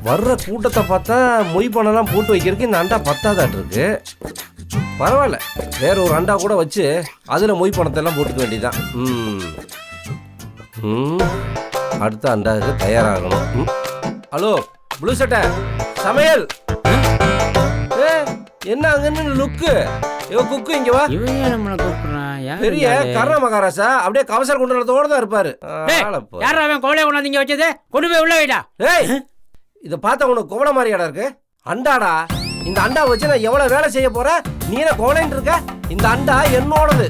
வர்ற கூட்டத்தை பார்த்தா மொய் பணம்லாம் போட்டு வைக்கிறதுக்கு இந்த அண்டா பத்தாதாட்டு இருக்கு. பரவாயில்ல, வேற ஒரு அண்டா கூட வச்சு அதில் மொய் பணத்தை எல்லாம் போட்டுக்க வேண்டியதான். அடுத்த அண்டாவுக்கு தயாராகணும். ஹலோ ப்ளூ சட்டை சமையல், என்ன அங்கன்னு லுக்கு குக்கு இங்க வா. பெரிய கர்ண மகாராஜா அப்படியே கவசர குண்டலத்தோட தான் இருப்பாரு. கோவலை கொண்டாந்து இங்க வச்சது கொண்டு போய் உள்ள வைடா. ஏய், இத பார்த்தா உனக்கு கோவலை மாதிரியாடா இருக்கு? அண்டாடா, இந்த அண்டா வச்சு நான் எவ்வளவு வேலை செய்ய போறேன், நீ என்ன கோவலைன்னு இருக்க? இந்த அண்டா என்னோடது.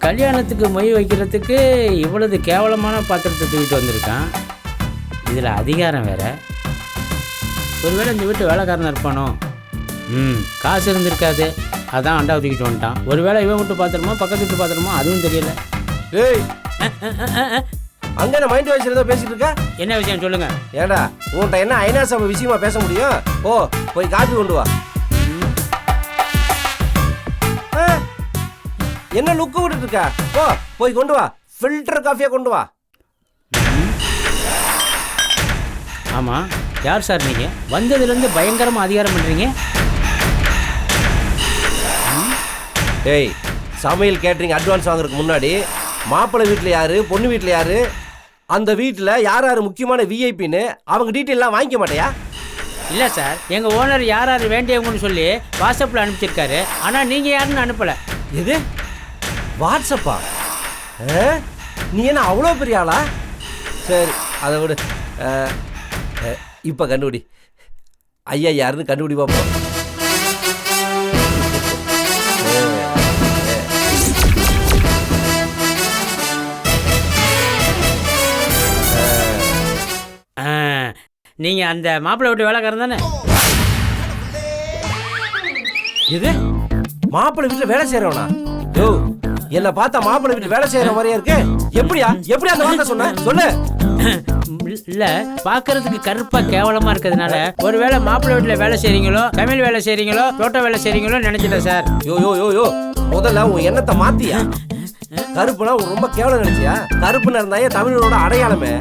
கல்யாணத்துக்கு மொய் வைக்கிறதுக்கு இவ்வளவு கேவலமான பாத்திரத்தை தூக்கிட்டு வந்திருக்கான். இதுல அதிகாரம் வேற. ஒருவேளை இந்த வீட்டு வேலைக்காரனா இருப்பானோ? காசு இருந்திருக்காது, அதான் அண்டா தூக்கிட்டு வந்துட்டான். ஒருவேளை இவன் விட்டு பாத்திரமோ பக்கத்து விட்டு பாத்திரமோ அதுவும் தெரியல. ஏய், அங்க என்ன மைண்ட் வாய்ஸ் ஏதோ பேசிட்டு இருக்க? என்ன விஷயம் சொல்லுங்க. ஏடா, உன்கிட்ட என்ன ஐநாசம் விஷயமா பேச முடியும்? போய் காப்பி கொண்டு வா. என்ன லுக்கு விட்டுட்டு இருக்க? போய் கொண்டு வா, ஃபில்டர் காஃபியா கொண்டு வா. ஆமா, யார் சார் நீங்க? வந்ததுலேருந்து பயங்கரமா அதிகாரம் பண்றீங்க. ஏய், சமையல் கேட்டரிங் அட்வான்ஸ் வாங்குறதுக்கு முன்னாடி மாப்பிள்ளை வீட்டில் யாரு, பொண்ணு வீட்டில் யாரு, அந்த வீட்டில் யார் யார் முக்கியமான விஐபின்னு அவங்க டீட்டெயிலாம் வாங்கிக்க மாட்டியா? இல்லை சார், எங்கள் ஓனர் யார் யார் வேண்டியவங்கன்னு சொல்லி வாட்ஸ்அப்பில் அனுப்பிச்சிருக்காரு. ஆனால் நீங்கள் யாருன்னு அனுப்பலை. எது வாட்ஸ்அப்பா? நீ என்ன அவ்வளோ பெரிய ஆளா? சரி, அதை விடு. இப்போ கண்டுபிடி, ஐயா யாருன்னு கண்டுபிடி பார்ப்போம். நீங்கள் அந்த மாப்பிள்ளை வீட்டு வேலைக்காரன் தானே? எது மாப்பிள்ளை வீட்டில் வேலை செய்கிறவனா? யோ, என்ன பார்த்தா மாப்பிள்ளை வீட்டில் வேலை செய்கிற மாதிரியா இருக்கு. எப்படியா அந்த வார்த்தை சொன்ன? சொல்லு. இல்ல, பாக்குறதுக்கு கருப்பா கேவலமா இருக்கிறதுனால ஒருவேளை மாப்பிள்ளை வீட்டுல வேலை செய்றீங்களோ, சமையல் வேலை செய்றீங்களோ, தோட்ட வேலை செய்றீங்களோ நினைச்சிட்டேன் சார். யோ, முதல்ல உன் எண்ணத்தை மாத்தியா? கருப்புனா ரொம்ப கேவலம் நினைச்சியா? கருப்புன்னு இருந்தாயே தமிழோட அடையாளமே.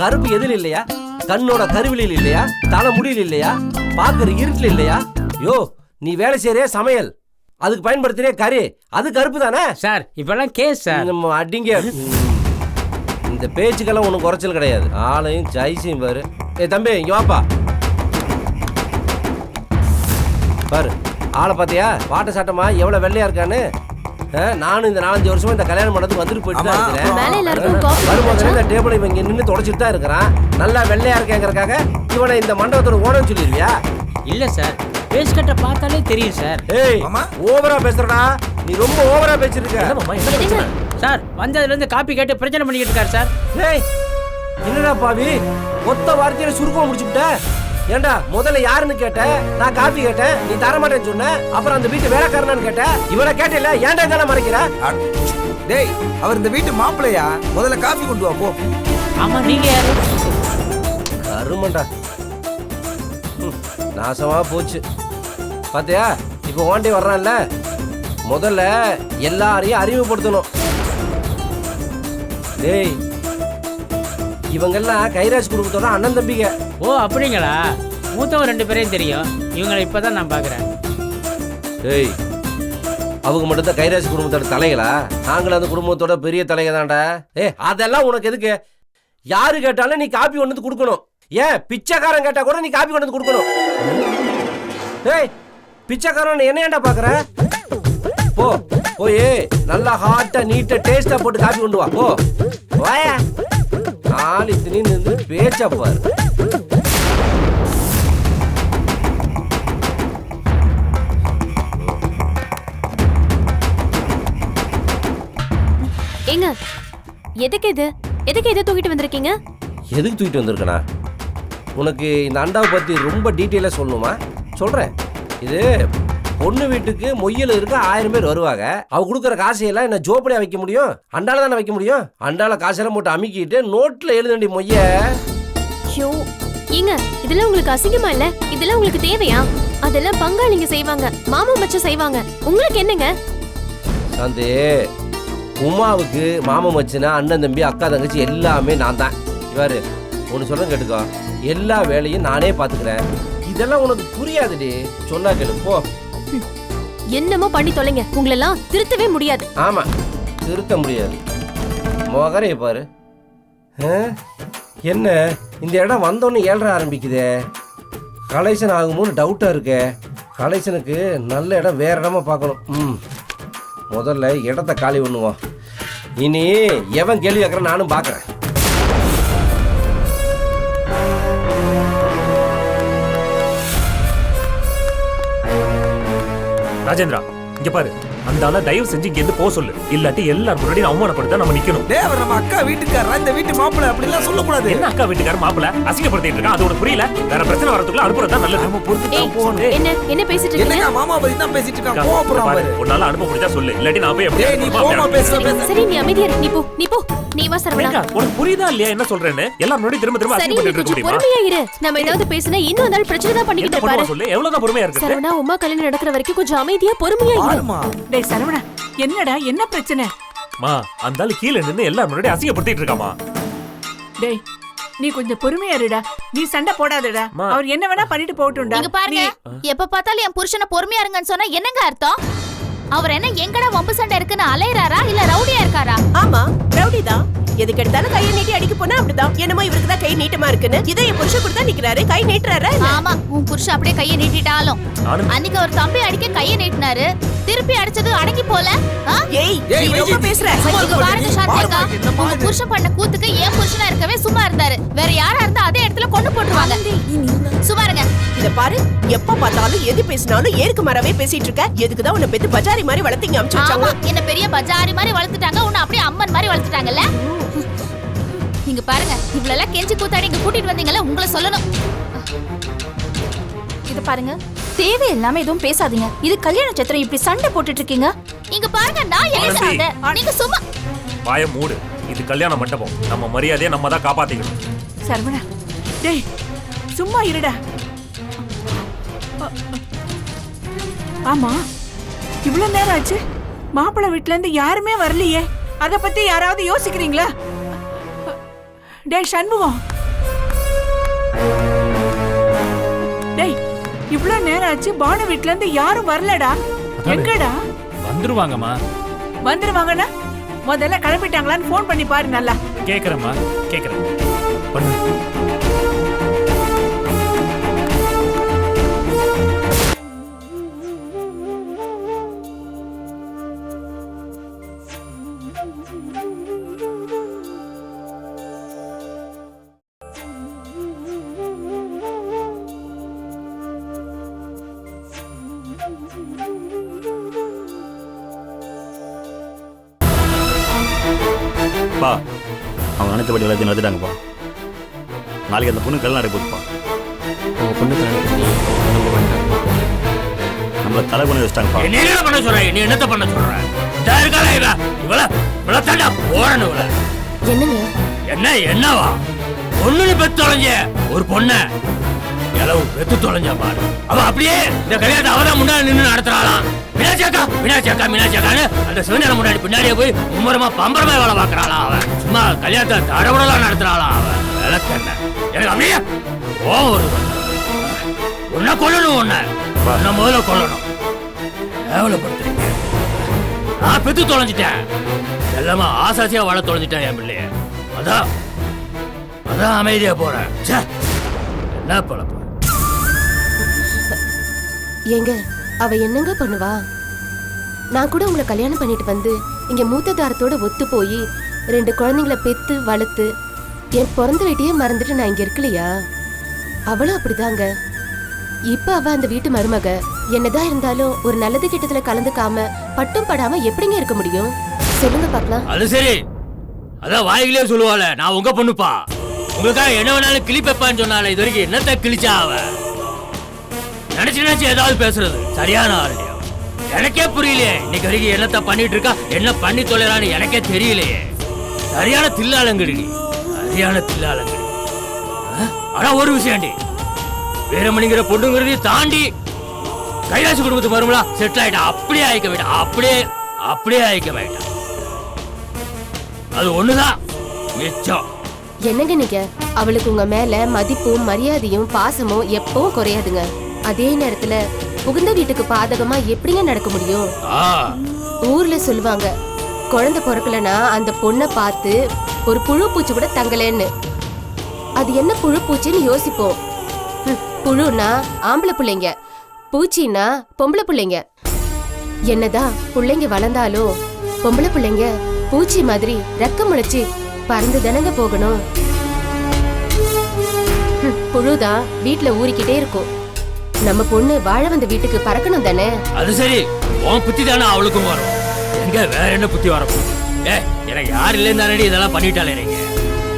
கருப்பு எதில் இல்லையா? கண்ணோட கருவிலில் இல்லையா? தலை முடியல இல்லையா? பாக்குற இருட்டில் இல்லையா? யோ, நீ வேலை செய்யறிய சமையல், அதுக்கு பயன்படுத்துறிய கறி, அது கருப்பு தானே சார்? இப்பெல்லாம் கேஸ் சார். அடிங்க, இந்த பேச்சுக்கெல்லாம் ஒன்றும் குறைச்சல் கிடையாது. ஆளையும் ஜெய்ஸையும் பாரு. தம்பி இங்க வாப்பா. பாரு, ஆளை பார்த்தியா? பாட்ட சாட்டமா எவ்வளவு வெள்ளையா இருக்கான்னு. நானும் இந்த 4-5 வருஷமா இந்த கல்யாணம் பண்ணதுக்கு வந்துட்டு போயிட்டு தான் இருக்கிறேன். வரும்போது இந்த டேபிள் இவன் இங்க நின்று தொடச்சிட்டு தான் இருக்கிறான். நல்லா வெள்ளையா இருக்கேங்கிறக்காக இவனை இந்த மண்டபத்தோட ஓனன்னு சொல்லிடுவியா? இல்ல சார், பேஸ் கட்ட பார்த்தாலே தெரியும் சார். ஏய், ஓவரா பேசுறடா நீ, ரொம்ப ஓவரா பேசிருக்க. சார், வந்ததுல இருந்து காப்பி கேட்டு பிரச்சனை பண்ணிக்கிட்டு இருக்காரு சார். ஏய், என்னடா பாவி, மொத்த வார்த்தையில சுருக்கமா முடிச்சுட்ட. ஏண்டா, முதல்ல யாருன்னு கேட்ட? நான் காப்பி கேட்டேன், நீ தர மாட்டேன்னு சொன்ன. அப்புறம் அந்த வீட்டு வேலைக்காரனான்னு கேட்ட, இவனை கேட்டல. ஏன்டா இதெல்லாம் மறைக்கிற? டேய், அவர் இந்த வீட்டு மாப்பிள்ளையா? முதல்ல காப்பி கொண்டு வா போ. ஆமா, நீங்க யாரு? அருமண்டா, நாசமா போச்சு. பாத்தியா, இப்போ ஓண்டே வர்றான்ல, முதல்ல எல்லாரையும் அறிமுகப்படுத்தணும். டேய், இவங்கெல்லாம் கைராஜ் குடும்பத்தோட அண்ணன் தம்பிங்க. ஓ, அப்படிங்களா? மூத்தவங்க 2 பேரையும் தெரியும். இவங்களை இப்பதான் நான் பாக்குறேன். டேய், அவங்க மட்டும் தான் கைராஜ் குடும்பத்தோட தலைகளா? நாங்களும் அந்த குடும்பத்தோட பெரிய தலைங்க தான்டா. அதெல்லாம் உனக்கு எதுக்கு? யாரு கேட்டாலும் நீ காப்பி கொண்டு வந்து கொடுக்கணும். ஏன் பிச்சைக்காரன் கேட்டா கூட நீ காப்பி கொண்டு வந்து கொடுக்கணும். டேய், பிச்சைக்காரன் என்ன ஏன்டா பாக்குற? போய் நல்லா ஹாட்டா நீட்டா டேஸ்டா போட்டு காப்பி கொண்டு வா. வாயா, நாலு திணிந்து பேச்சா பாரு. ஏங்க, எதுக்கு இதை தூக்கிட்டு வந்திருக்கீங்க? எதுக்கு தூக்கிட்டு வந்திருக்கனா? உனக்கு இந்த அண்டாவை பத்தி ரொம்ப டீட்டெயிலா சொல்லணுமா? சொல்றேன். இது பொண்ணு வீட்டுக்கு மொய்யில இருக்க 1000 பேர் வருவாங்க. அவ கொடுக்குற காசையெல்லாம் என்ன ஜோப்படியா வைக்க முடியும்? அண்டால தானே வைக்க முடியும். அண்டால காசெல்லாம் போட்டு அமுக்கிட்டு நோட்ல எழுதண்டி மொய்ய. ஏங்க, இதெல்லாம் உங்களுக்கு அசிங்கமா இல்ல? இதெல்லாம் உங்களுக்கு தேவையா? அதெல்லாம் பங்காளிங்க செய்வாங்க, மாமா மச்சான் செய்வாங்க. உங்களுக்கு என்னங்க? சாந்தி, உமாவுக்கு மாமன் மச்சினா அண்ணன் தம்பி அக்கா தங்கச்சி எல்லாமே நான் தான். இவாரு ஒன்று சொல்ல கேட்டுக்கோ, எல்லா வேலையும் நானே பார்த்துக்கிறேன். இதெல்லாம் உனக்கு புரியாதுடி, சொன்னா கேளு போ. என்னமோ பண்ணி தொலைங்க, உங்களெல்லாம் திருத்தவே முடியாது. ஆமா, திருத்த முடியாது. மொகரைய பாரு. என்ன இந்த இடம் வந்தோன்னு ஏழ்ற ஆரம்பிக்குதே, கலெக்ஷன் ஆகுமோன்னு டவுட்டாக இருக்கே. கலெக்ஷனுக்கு நல்ல இடம் வேற இடமா பார்க்கணும். முதல்ல இடத்த காலி பண்ணுவோம். இனி எவன் கேள்வி கேட்குறேன் நானும் பார்க்குறேன். ராஜேந்திரா, இங்க பாரு, அந்த ஆளை தயவு செஞ்சு இங்க இருந்து போக சொல்லு. இல்லாட்டி எல்லாரும் முன்னாடி அவமானப்படுத்த நம்ம நிக்கணும். டேய், அவர் நம்ம அக்கா வீட்டுக்காரரா, இந்த வீட்டு மாப்பிள்ளை, அப்படி எல்லாம் சொல்லக்கூடாது. என்ன அக்கா வீட்டுக்கார மாப்பிள்ள அசிங்கப்படுத்திட்டு இருக்கான், அது உனக்கு புரியல? வேற பிரச்சனை வரதுக்குள்ள அனுப்புறது தான் நல்லது. நம்ம பொறுத்து தான் போகணும். என்ன பேசிட்டு இருக்கீங்க? என்னங்க மாமா பத்தி தான் பேசிட்டு இருக்கான், கோவப்படுறான் பாரு. உன்னால அனுப்ப முடிஞ்சா சொல்லு, இல்லாட்டி நான் போய் எப்படி? டேய், நீ போமா பேச. சரி, நீ அமைதியா இரு. நீ போ. நீ வா சரவணா. உனக்கு புரியுதா இல்லையா என்ன சொல்றேன்னு? எல்லாரும் முன்னாடி திரும்ப திரும்ப சரி, அசிங்கப்பட்டு இருக்க முடியுமா? பொறுமையா இரு. நம்ம ஏதாவது பேசினா இன்னும் அந்த பிரச்சனை தான் பண்ணிக்கிட்டு பாரு. சொல்லு, எவ்வளவுதான் பொறுமையா இருக்கு? சரவணா, உமா கல்யாணம் நடக்கிற வரைக்கும் கொஞ்சம் அமைதியா பொறுமையா இரு. டேய் சரவணா, என்னடா என்ன பிரச்சனை? மா, அந்த ஆளு கீழ நின்னு எல்லாரும் முன்னாடி அசிங்கப்படுத்திட்டு இருக்காமா. டேய், நீ கொஞ்சம் பொறுமையா இருடா. நீ சண்டை போடாதடா. அவர் என்ன வேணா பண்ணிட்டு போகட்டும்டா. நீங்க பாருங்க, எப்ப பார்த்தாலும் என் புருஷனை பொறுமையா இருங்கன்னு சொன்னா என்னங்க அர்த்தம்? அவர் என்ன எங்கடா வம்பு சண்டை இருக்குன்னு அலையறாரா இல்ல ரவுடியா இருக்காரா? ஆமா, ரவுடி தான். எதுக்கு எடுத்தாலும் கையை நீட்டி அடிக்க போனா அப்படிதான். என்னமோ இவருக்கு தான் கை நீட்டமா இருக்குன்னு இதை என் புருஷன் கொடுத்தா நிக்கிறாரு, கை நீட்டுறாரா? ஆமா, உன் புருஷன் அப்படியே கையை நீட்டிட்டாலும் அன்னைக்கு அவர் தம்பி அடிக்க கையை நீட்டினாரு, திருப்பி அடிச்சது அடங்கி போல. ஏய், நீ ரொம்ப பேசுற. இங்க பாருங்க சாந்திகா, உங்க புருஷன் பண்ண கூத்துக்கு என் புருஷனா இருக்கவே சும்மா இருந்தாரு. வேற யாரா இருந்தா அதே இடத்துல கொண்டு போட்டுருவாங்க. சும்மா இருங்க. இத பாரு, எப்ப பார்த்தாலும் எது பேசினாலும் ஏருக்கு மரவே பேசிட்டு இருக்க. எதுக்குதான் உன்னை பெத்து பஜாரி மாதிரி வளர்த்தீங்க அனுப்பிச்சு வச்சாங்க? என்ன பெரிய பஜாரி மாதிரி வளர்த்துட்டாங்க, உன்னை அப்படியே அம்மன் மாதிரி வளர்த்துட்டாங்கல்ல. இங்க பாருங்க, இவ்வளவு கெஞ்சி கூத்தாடி இங்க கூட்டிட்டு வந்தீங்கல்ல, உங்களை சொல்லணும். இது பாருங்க, தேவையில்லாம எதுவும் பேசாதீங்க. இது கல்யாண சத்திரம், இப்படி சண்டை போட்டுட்டு இருக்கீங்க. இங்க பாருங்க, நான் என்ன சண்டை? நீங்க சும்மா வாய மூடு. இது கல்யாண மண்டபம், நம்ம மரியாதையை நம்ம தான் காப்பாத்திக்கணும். சரவணா, டேய் சும்மா இருடா. ஆமா, இவ்வளவு நேரம் ஆச்சு, மாப்பிள்ளை வீட்டுல இருந்து யாருமே வரலையே. அத பத்தி யாராவது யோசிக்கிறீங்களா? டேய் சண்முகம், டேய் இவ்வளவு நேரம் ஆச்சு, பானு வீட்டுல இருந்து யாரும் வரலடா. எங்கடா? வந்துருவாங்கம்மா. வந்துருவாங்கன்னா முதல்ல கிளம்பிட்டாங்களான்னு போன் பண்ணி பாரு. நல்லா கேக்குறேம்மா, கேக்குறேன். பண்ணு. அவங்க நினைச்சபடி எல்லாத்தையும் நடத்திட்டாங்கப்பா. நாளைக்கு அந்த பொண்ணு கல்யாணம் நடக்க போகுதுப்பா. உங்கள் பொண்ணு நம்மளை தலை பண்ணி வச்சிட்டாங்கப்பா. என்ன பண்ண சொல்ற? நீ என்னத்த பண்ண சொல்ற? என்னங்க என்ன என்னவா பொண்ணு பெத்து தொலைஞ்ச ஒரு பொண்ண எளவு பெத்து தொலைஞ்சா பாரு. அவ அப்படியே இந்த கல்யாணத்தை அவதான் முன்னாடி நின்று நடத்துறாளாம். மீனாட்சியாக்கான்னு அந்த சிவஞான முன்னாடி பின்னாடியே போய் மும்மரமா பம்பரமா வேலை பார்க்கறாளா. அவன் சும்மா கல்யாணத்தை தடவுடலாம் நடத்துறாளா. அவன் விளக்கண்ண எனக்கு அப்படியே ஒரு உன்னை கொல்லணும், உன்னை முதல்ல கொல்லணும். கேவலப்படுத்துறீங்க. நான் பெத்து தொலைஞ்சிட்டேன், எல்லாமே ஆசாசியா வாழ தொலைஞ்சிட்டேன் என் பிள்ளைய. அதான் அமைதியா போறேன். என்ன பழப்பு? ஏங்க, அவ என்னங்க பண்ணுவா? நான் கூட உங்களை கல்யாணம் பண்ணிட்டு வந்து இங்க மூத்த தாரத்தோட ஒத்து போய் 2 குழந்தைங்களை பெத்து வளர்த்து என் பிறந்த வீட்டையே மறந்துட்டு நான் இங்க இருக்கலையா? அவளும் அப்படிதாங்க. இப்ப அவ அந்த வீட்டு மருமக. என்னதான் இருந்தாலும் ஒரு நல்லது கிட்டத்துல கலந்துக்காம பட்டும் படாம எப்படிங்க இருக்க முடியும்? சொல்லுங்க பாக்கலாம். அது சரி, அதான் வாய்களே சொல்லுவாள, நான் உங்க பொண்ணுப்பா, உங்களுக்காக என்ன வேணாலும் கிளிப்பேப்பான்னு சொன்னால. இது வரைக்கும் என்னத்த கிழிச்சா அவ? நினைச்சு ஏதாவது பேசுறது சரியான ஆளுடைய. எனக்கே புரியலையே இன்னைக்கு வரைக்கும் என்னத்த பண்ணிட்டு இருக்கா, என்ன பண்ணி தொலைறான்னு எனக்கே தெரியலையே. சரியான தில்லாலங்கடி, சரியான தில்லாலங்கடி. ஆனா ஒரு விஷயம்டி, வீரமணிங்கிற பொண்ணுங்கிறதையும் தாண்டி கைலாசி குடும்பத்து மருமலா செட்டில் ஆயிட்டா. அப்படியே ஆயிக்க வேண்டாம், அப்படியே ஆயிக்க வேண்டாம். அது ஒண்ணுதான் மிச்சம். என்னங்க நீங்க? அவளுக்கு உங்க மேல மதிப்பும் மரியாதையும் பாசமும் எப்பவும் குறையாதுங்க. அதே நேரத்துல புகுந்த வீட்டுக்கு பாதகமா எப்படிங்க நடக்க முடியும்? ஊர்ல சொல்லுவாங்க, குழந்தை பிறக்கலனா அந்த பொண்ணை பார்த்து ஒரு புழு பூச்சி கூட தங்கலன்னு. அது என்ன புழு பூச்சின்னு யோசிப்போம். புழுனா ஆம்பளை பிள்ளைங்க, பூச்சின்னா பொம்பளை பிள்ளைங்க. என்னதான் பிள்ளைங்க வளர்ந்தாலும் பொம்பளை பிள்ளைங்க பூச்சி மாதிரி ரெக்க முளைச்சு பறந்து தானங்க போகணும். புழுதான் வீட்டுல ஊறிக்கிட்டே இருக்கும். நம்ம பொண்ணு வாழ வந்த வீட்டுக்கு பறக்கணும் தானே. அது சரி, உன் புத்தி தானே அவளுக்கும் வரும். எங்க வேற என்ன புத்தி வரும்? எனக்கு யார் இல்லைன்னு தானே இதெல்லாம் பண்ணிட்டாலே.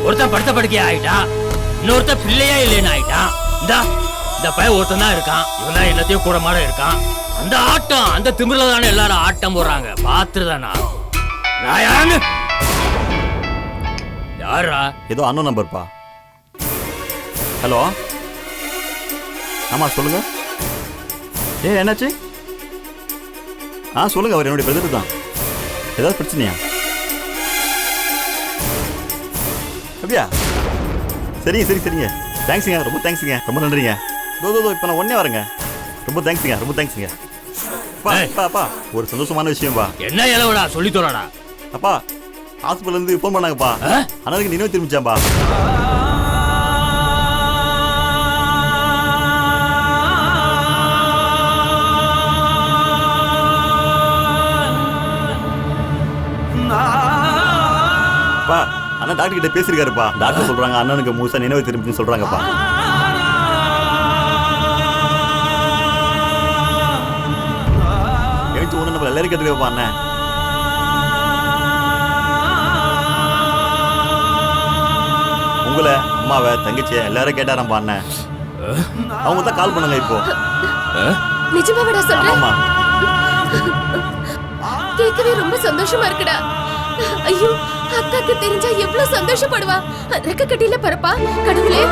ஒருத்தன் படுத்த படுக்கையா ஆயிட்டான், இன்னொருத்தன் பிள்ளையா இல்லைன்னு ஆயிட்டான். இந்த பையன் ஒருத்தன் தான் இருக்கான், இவன் தான் எல்லாத்தையும் கூட மாட இருக்கான். அந்த ஆட்டம், அந்த திமிரில தானே எல்லாரும் ஆட்டம் போடுறாங்க. பாத்துதானா நான் யாருன்னு? யாரா? ஏதோ அண்ணன் நம்பர்ப்பா. ஹலோ, ஆமா சொல்லுங்க. என்னாச்சு? சொல்லுங்க, அவர் என்னுடைய பிரதர் தான். ஏதாவது பிரச்சனையா? அப்படியா? சரிங்க. தேங்க்ஸுங்க, ரொம்ப தேங்க்ஸுங்க, ரொம்ப நன்றிங்க. இப்போ நான் உடனே வரேங்க. ரொம்ப தேங்க்ஸுங்க. அப்பா ஒரு சந்தோஷமான விஷயம்ப்பா. என்ன இளவடா சொல்லி தோறடா. அப்பா ஹாஸ்பிட்டல் இருந்து ஃபோன் பண்ணாங்கப்பா. அண்ணனுக்கு நினைவு திரும்பிச்சாம்பா. அண்ணன் டாக்டர் கிட்ட பேசிருக்காருப்பா. டாக்டர் சொல்றாங்க அண்ணனுக்கு முழுசா நினைவு திரும்பின்னு சொல்றாங்கப்பா. எழுத்து ஒண்ணு நம்ம எல்லாரும் கேட்டுக்கப்பா. அண்ணன் உங்களை, அம்மாவை, தங்கச்சியை எல்லாரும் கேட்டாரம்பா. அண்ணன் அவங்க தான் கால் பண்ணுங்க இப்போ. நிஜமாவடா சொல்றேன்? ஆமா, கேட்கவே ரொம்ப சந்தோஷமா இருக்குடா. ஐயோ, அக்காக்கு தெரிஞ்சா எவ்வளவு சந்தோஷப்படுவா. ரெக்க கட்டில பரப்பா. கடவுளே,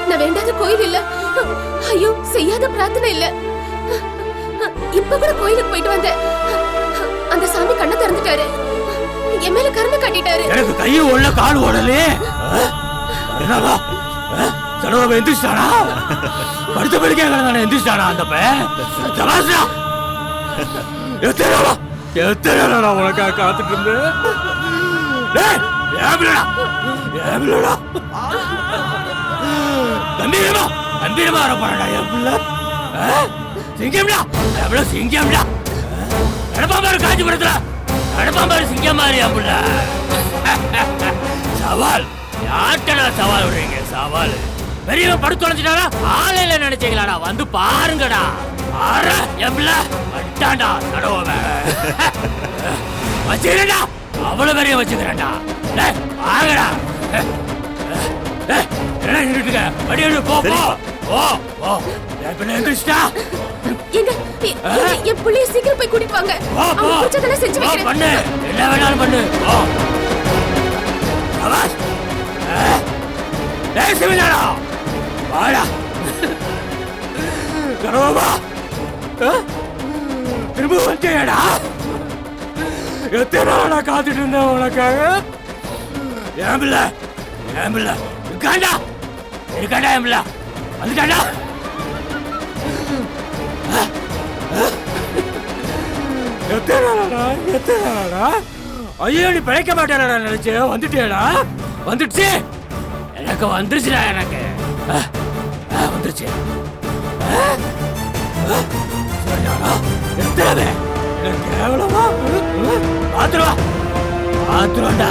நான் வேண்டாத கோயில் இல்ல, ஐயோ செய்யாத பிரார்த்தனை இல்ல. இப்ப கூட கோயிலுக்கு போயிட்டு வந்தேன். அந்த சாமி கண்ணை திறந்துட்டாரு, என் மேல கருணை காட்டிட்டாரு. எனக்கு கையை ஓடல, கால் ஓடலே. என்னடா சடவ எந்திரிச்சானா? படுத்த படுக்கையா எந்திரிச்சானா? அந்த பையன் எத்தனை உனக்காக காத்துட்டு இருந்தேன். கம்பீரமா வரப்பாடா என் பிள்ளை. சிங்கம்டா, எவ்வளவு சிங்கம்டா. நடப்பாம்பாரு காஞ்சிபுரத்துல, நடப்பாம்பாரு சிங்கம் மாதிரி என் பிள்ளை. சவால் யார்கிட்டடா சவால் விடுறீங்க? சவால் பெரியவன் படுத்து தொலைஞ்சிட்டாரா? ஆலையில நினைச்சீங்களாடா? வந்து பாருங்கடா. வச்சுக்கிறேன்டா, அவ்வளவு பெரிய வச்சுக்கிறேன்டா. ஆகடா, என் புள்ளைய சீக்கிரம் போய் கூட்டிட்டு வாங்க. செஞ்சு பண்ணு, என்ன வேணாலும் பண்ணு. வாடா கடவுளா, திரும்ப வந்தேடா. எத்தனை நாளா காத்துட்டு இருந்தேன் உனக்காக. ஏம்பில்ல இருக்காண்டா, ஏம்பில்ல வந்துட்டாண்டா. எத்தனை நாளா ஐயோ, நீ பிழைக்க மாட்டேடா நினைச்சு வந்துட்டேடா. வந்துடுச்சு, எனக்கு வந்துருச்சுடா, எனக்கு வந்துருச்சு. கேவலமா ஆத்துருவாண்டா.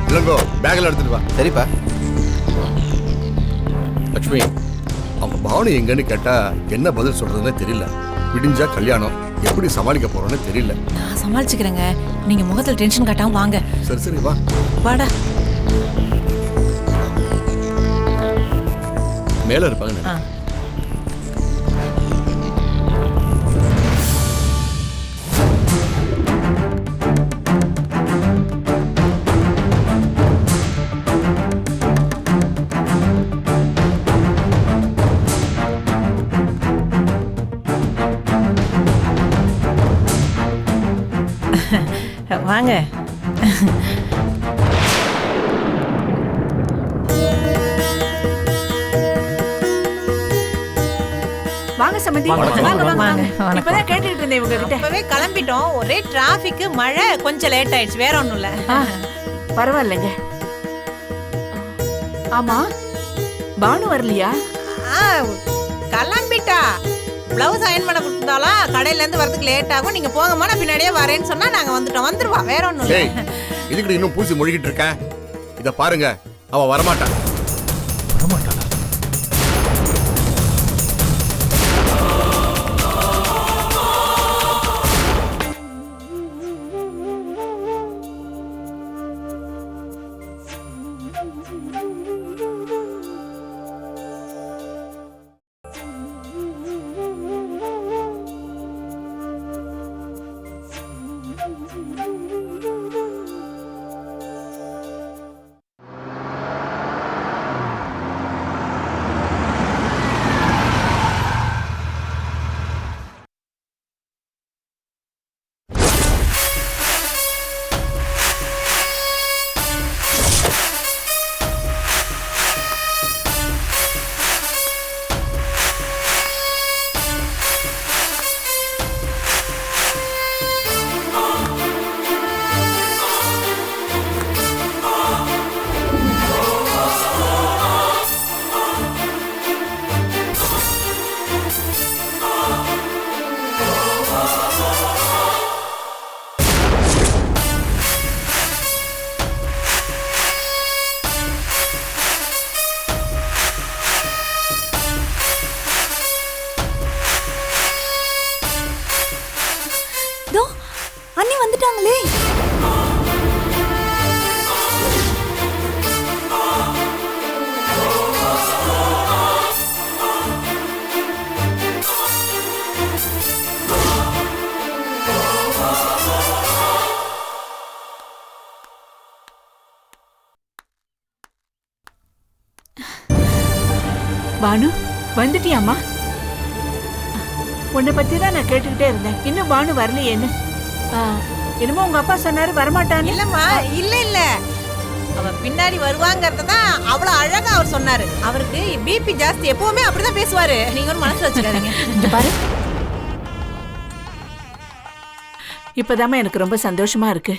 இளங்கோ, பேக்ல எடுத்துட்டு வா. சரிப்பா. லட்சுமி, அவங்க பவனி எங்கன்னு கேட்டா என்ன பதில் சொல்றதுன்னு தெரியல. விடிஞ்சா கல்யாணம், எப்படி சமாளிக்க போறோன்னு தெரியல. நான் சமாளிச்சுக்கிறேங்க, நீங்க முகத்துல டென்ஷன் காட்டாம வாங்க. சரி வா. வாடா. மேல இருப்பாங்க. வாங்க. வாங்க சம்பந்தி. வாங்க, வாங்க வாங்க வாங்க. வாங்க. இப்பதான் கேட்டுட்டு இருந்தேன் இவங்க கிட்ட. அப்பவே கிளம்பிட்டோம். ஒரே டிராபிக், மழை, கொஞ்சம் லேட் ஆயிடுச்சு. வேற ஒண்ணும் இல்ல. பரவாயில்லைங்க. ஆமா பானு வரலையா? கிளம்பிட்டா. பிளவுஸ் அயன் பண்ண கொடுத்தாலும் கடையில இருந்து வரதுக்கு லேட் ஆகும். நீங்க போங்கம்மா, நான் பின்னாடியே வரேன்னு சொன்னா நாங்க வந்துட்டோம். வந்துருவா, வேற ஒண்ணும் இல்ல. ஏய், இதுக்கு இன்னும் பூசி மொழிகிட்டு இருக்க. இத பாருங்க, அவ வரமாட்டான். வரமாட்டாளா? அண்ணி வந்துட்டாங்களே. பானு வந்துட்டியாமா? உன்னை பத்தி தான் நான் கேட்டுக்கிட்டே இருந்தேன். இன்னும் பானு வரலையேன்னு. என்னமோ உங்க அப்பா சொன்னாரு வரமாட்டான்னு. இல்லம்மா, இல்ல இல்ல, அவ பின்னாடி வருவாங்கறதான் அவ்வளவு அழகா அவர் சொன்னாரு. அவருக்கு பிபி ஜாஸ்தி, எப்பவுமே அப்படிதான் பேசுவாரு. நீங்க ஒரு மனசுல வச்சுக்காதீங்க. இங்க பாரு, இப்பதாம்மா எனக்கு ரொம்ப சந்தோஷமா இருக்கு.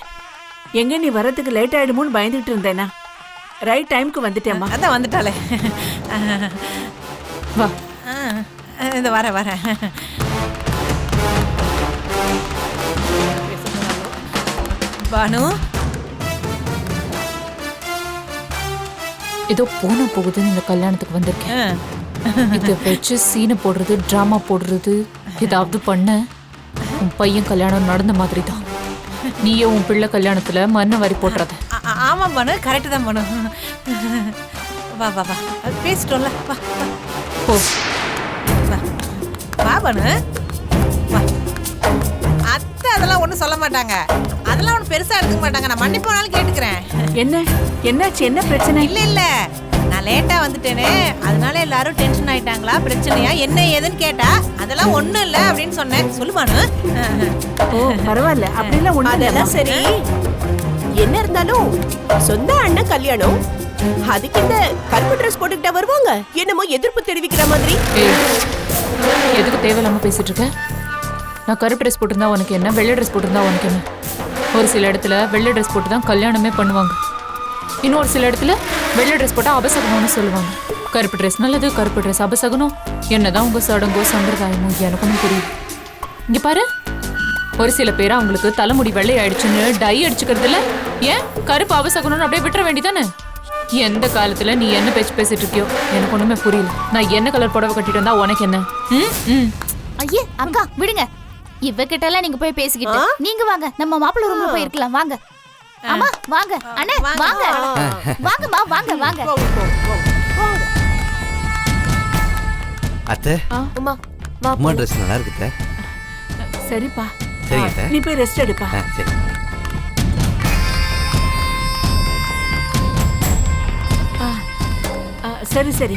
எங்க நீ வரதுக்கு லேட் ஆயிடுமோன்னு பயந்துட்டு இருந்தேனா? ரைட் டைம்க்கு வந்துட்டேம்மா. அதான் வந்துட்டாளே. வா. இந்த வர வர பானு, ஏதோ போன போகுதுன்னு இந்த கல்யாணத்துக்கு வந்திருக்கேன். இதை வச்சு சீனை போடுறது, டிராமா போடுறது ஏதாவது பண்ண உன் பையன் கல்யாணம் நடந்த மாதிரி தான். நீயே உன் பிள்ளை கல்யாணத்துல மண்ணை வாரி போடுறத. ஆமா பானு, கரெக்ட் தான் பானு. வா வா வா, பேசிட்டோம்ல. வா போ. வா பானு, வா. அத்தை அதெல்லாம் ஒண்ணும் சொல்ல மாட்டாங்க. அதெல்லாம் ஒன்றும் பெருசா எடுத்துக்க மாட்டாங்க. நான் மன்னிப்போனாலும் கேட்டுக்கிறேன். என்னாச்சு? என்ன பிரச்சனை? இல்ல இல்ல, நான் லேட்டா வந்துட்டேனே, அதனால எல்லாரும் டென்ஷன் ஆயிட்டாங்களா, பிரச்சனையா, என்ன ஏதுன்னு கேட்டா அதெல்லாம் ஒண்ணும் இல்ல அப்படின்னு சொன்னேன். சொல்லுவானு. ஓ பரவாயில்ல, அப்படிலாம் ஒண்ணு. அதெல்லாம் சரி. என்ன இருந்தாலும் சொந்த அண்ணன் கல்யாணம், அதுக்கு இந்த கருப்பு ட்ரெஸ் போட்டுக்கிட்டா வருவாங்க? என்னமோ எதிர்ப்பு தெரிவிக்கிற மாதிரி. எதுக்கு தேவையில்லாம பேசிட்டு இருக்க? நான் கருப்பு ட்ரெஸ் போட்டிருந்தா உனக்கு என்ன, வெள்ளை ட்ரெஸ் போட்டிருந்தா உனக்கு என்ன? ஒரு சில இடத்துல வெள்ளை ட்ரெஸ் போட்டு தான் கல்யாணமே பண்ணுவாங்க. இன்னொரு சில இடத்துல வெள்ளை ட்ரெஸ் போட்டால் அபசகணும்னு சொல்லுவாங்க. கருப்பு ட்ரெஸ் நல்லது, கருப்பு ட்ரெஸ் அபசகணும். என்னதான் உங்க சடங்கோ சம்பிரதாயமோ எனக்கு ஒன்றும் புரியுது. இங்க பாரு, ஒரு சில பேர் அவங்களுக்கு தலைமுடி வெள்ளை ஆயிடுச்சுன்னு டை அடிச்சுக்கிறதுல ஏன் கருப்பு அபசகணும்னு அப்படியே விட்டுற வேண்டிதானே? எந்த காலத்துல நீ என்ன பேச்சு பேசிட்டு இருக்கியோ எனக்கு ஒண்ணுமே புரியல. நான் என்ன கலர் புடவை கட்டிட்டு வந்தா உனக்கு என்ன? ஐயே அக்கா விடுங்க. இவகிட்ட எல்லாம் நீங்க போய் பேசிக்கிட்டு நீங்க வாங்க, நம்ம மாப்பிள்ளை ரூம்ல போய் இருக்கலாம். வாங்க. அம்மா வாங்க. அண்ணே வாங்க. வாங்கம்மா வாங்க வாங்க. அத்தை, அம்மா வா. அம்மா ட்ரெஸ் நல்லா இருக்குதே. சரிப்பா, சரிங்க. நீ போய் ரெஸ்ட் எடுப்பா. சரி. சரி சரி.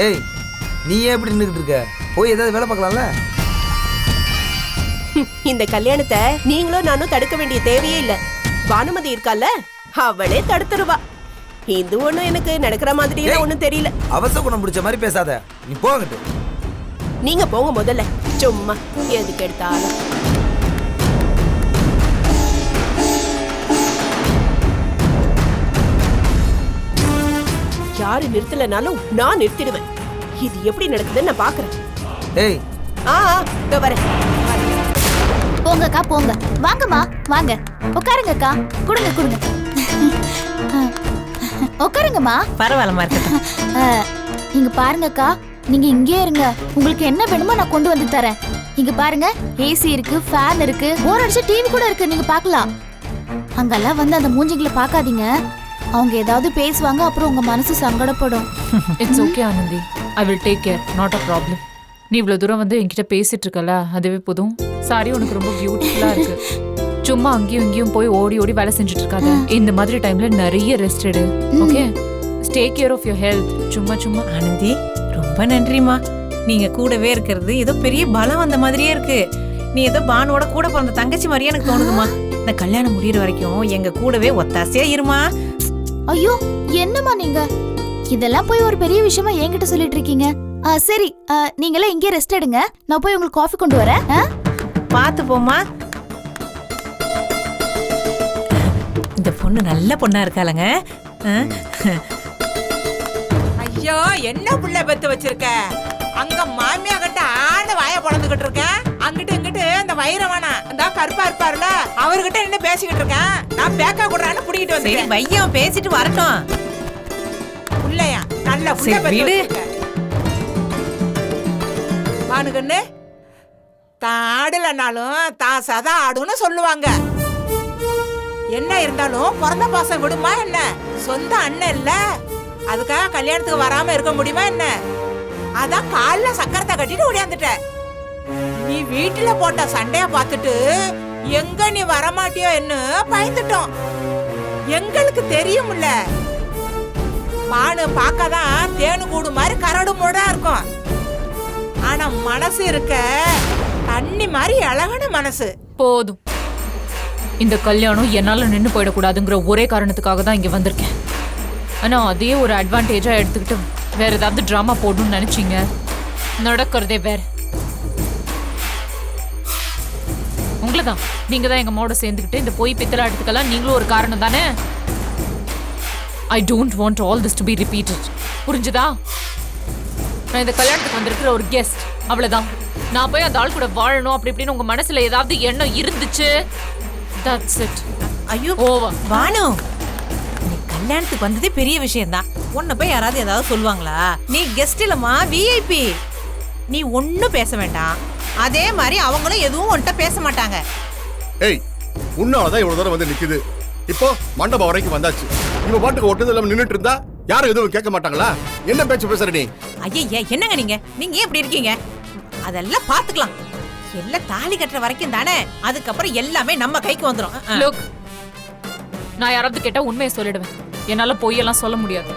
ஏய், நீ ஏன் இப்படி நின்றுக்கிட்டு இருக்க? போய் ஏதாவது வேலை பார்க்கலாம்ல. இந்த கல்யாணத்தை நீங்களும் நானும் தடுக்க வேண்டிய தேவையே இல்ல. பானுமதி இருக்கால, அவளே தடுத்துருவா. இது ஒண்ணும் எனக்கு நடக்கிற மாதிரி ஒண்ணும் தெரியல. அவசர குணம் பிடிச்ச மாதிரி பேசாத. நீ போங்கட்டு. நீங்க போங்க முதல்ல. சும்மா எதுக்கு எடுத்தாலும். யாரு நிறுத்தலனாலும் நான் நிறுத்திடுவேன். இது எப்படி நடக்குதுன்னு நான் பாக்குறேன். ஏய், இதோ வரேன். போங்கக்கா போங்க. வாங்கம்மா வாங்க. உட்காருங்கக்கா. கொடுங்க கொடுங்க. உட்காருங்கம்மா. பரவாயில்லமா இருக்கட்டும். இங்க பாருங்கக்கா, நீங்க இங்கே இருங்க. உங்களுக்கு என்ன வேணுமோ நான் கொண்டு வந்து தரேன். இங்க பாருங்க, ஏசி இருக்கு, ஃபேன் இருக்கு, போர் அடிச்ச டிவி கூட இருக்கு. நீங்க பார்க்கலாம். அங்கெல்லாம் வந்து அந்த மூஞ்சிங்களை பார்க்காதீங்க. அவங்க ஏதாவது பேசுவாங்க, அப்புறம் உங்க மனசு சங்கடப்படும். It's okay Anandi, I will take care, not a problem. நீ இவ்வளோ தூரம் வந்து என்கிட்ட பேசிட்டு இருக்கல, அதுவே போதும். சாரி, உனக்கு ரொம்ப பியூட்டிஃபுல்லா இருக்கு. சும்மா அங்கேயும் இங்கேயும் போய் ஓடி ஓடி வேலை செஞ்சுட்டு இருக்காத. இந்த மாதிரி டைம்ல நிறைய ரெஸ்ட் எடு. Okay, take care of your health. சும்மா சும்மா. ஆனந்தி, ரொம்ப நன்றிமா. நீங்க கூடவே இருக்கிறது ஏதோ பெரிய பலம் வந்த மாதிரியே இருக்கு. நீ ஏதோ பானுவோட கூட பிறந்த தங்கச்சி மாதிரியே எனக்கு தோணுதுமா. இந்த கல்யாணம் முடியற வரைக்கும் எங்க கூடவே ஒத்தாசையா இருமா. ஐயோ, என்னம்மா நீங்க இதெல்லாம் போய் ஒரு பெரிய விஷயமா என்கிட்ட சொல்லிட்டு இருக்கீங்க. சரி, நீங்களே இங்கே ரெஸ்ட் எடுங்க. நான் போய் உங்களுக்கு காஃபி கொண்டு வரேன். பாத்து போமா. இந்த பொண்ணு நல்ல பொண்ணா இருக்காளங்க. ஐயோ, என்ன புள்ள பெத்து வச்சிருக்க? அங்க மாமியா கிட்ட ஆண்டு வாய பொழந்துகிட்டு இருக்க. அங்கிட்டு இங்கிட்டு அந்த வைரவானா அந்த கருப்பா இருப்பாருல, அவர்கிட்ட என்ன பேசிக்கிட்டு இருக்கேன். நான் பேக்கா கூடான்னு புடிக்கிட்டு வந்து பையன் பேசிட்டு வரட்டும். புள்ளையா நல்ல புள்ள பெத்து வச்சிருக்க. பானுகண்ணு, தான் ஆடலனாலும் தான் சதா ஆடுன்னு சொல்லுவாங்க. என்ன இருந்தாலும் பிறந்த பாசம் விடுமா என்ன? சொந்த அண்ணன் இல்ல, அதுக்காக கல்யாணத்துக்கு வராம இருக்க முடியுமா என்ன? அதான் கால்ல சக்கரத்தை கட்டிட்டு ஓடியாந்துட்ட. நீ வீட்டுல போட்ட சண்டைய பார்த்துட்டு எங்க நீ வரமாட்டியோ என்ன பயந்துட்டோம். எங்களுக்கு தெரியும்ல, மானு பார்க்கதான் தேனு கூடு மாதிரி கரடு மூடா இருக்கும். ஆனா மனசு இருக்க தண்ணி மாதிரி அழகான மனசு. போதும், இந்த கல்யாணம் என்னால நின்று போயிடக்கூடாதுங்கிற ஒரே காரணத்துக்காக தான் இங்க வந்திருக்கேன். ஆனா அதையே ஒரு அட்வான்டேஜா எடுத்துக்கிட்டு வேற ஏதாவது டிராமா போடணும்னு நினைச்சீங்க, நடக்கிறதே வேற. உங்களதான், நீங்க தான் எங்க அம்மாவோட சேர்ந்துக்கிட்டு இந்த போய் பித்தலாட்டத்துக்கெல்லாம் நீங்களும் ஒரு காரணம் தானே. I don't want all this to be repeated. புரிஞ்சுதா? நான் இந்த கல்யாணத்துக்கு வந்திருக்கிற ஒரு கெஸ்ட், அவ்வளவுதான். நான் போய் அந்த ஆள் கூட வாழணும் அப்படி இப்படின்னு உங்க மனசுல ஏதாவது எண்ணம் இருந்துச்சு, that's it. ஐயோ ஓவர். பானு, நீ கல்யாணத்துக்கு வந்ததே பெரிய விஷயம் தான். உன்னை போய் யாராவது ஏதாவது சொல்லுவாங்களா? நீ கெஸ்ட் இல்லம்மா, விஐபி. நீ ஒன்னும் பேச வேண்டாம். அதே மாதிரி அவங்களும் எதுவும் உன்கிட்ட பேச மாட்டாங்க. ஏய், உன்னாலதான் இவ்வளவு தூரம் வந்து நிக்குது. இப்போ மண்டபம் வரைக்கும் வந்தாச்சு. இவ பாட்டுக்கு ஒட்டுதல் இல்லாம நின்னுட்டு இருந்தா யாரும் எதுவும் கேட்க மாட்டாங்களா? என்ன பேச்சு பேசுற நீ? ஐயா, என்னங்க நீங்க ஏன் இப்படி இருக்கீங்க? அதெல்லாம் பாத்துக்கலாம். எல்லாம் தாலி கட்டுற வரைக்கும் தானே, அதுக்கப்புறம் எல்லாமே நம்ம கைக்கு வந்துரும். Look, நான் யாராவது கேட்டா உண்மையை சொல்லிடுவேன். என்னால பொய்யெல்லாம் சொல்ல முடியாது.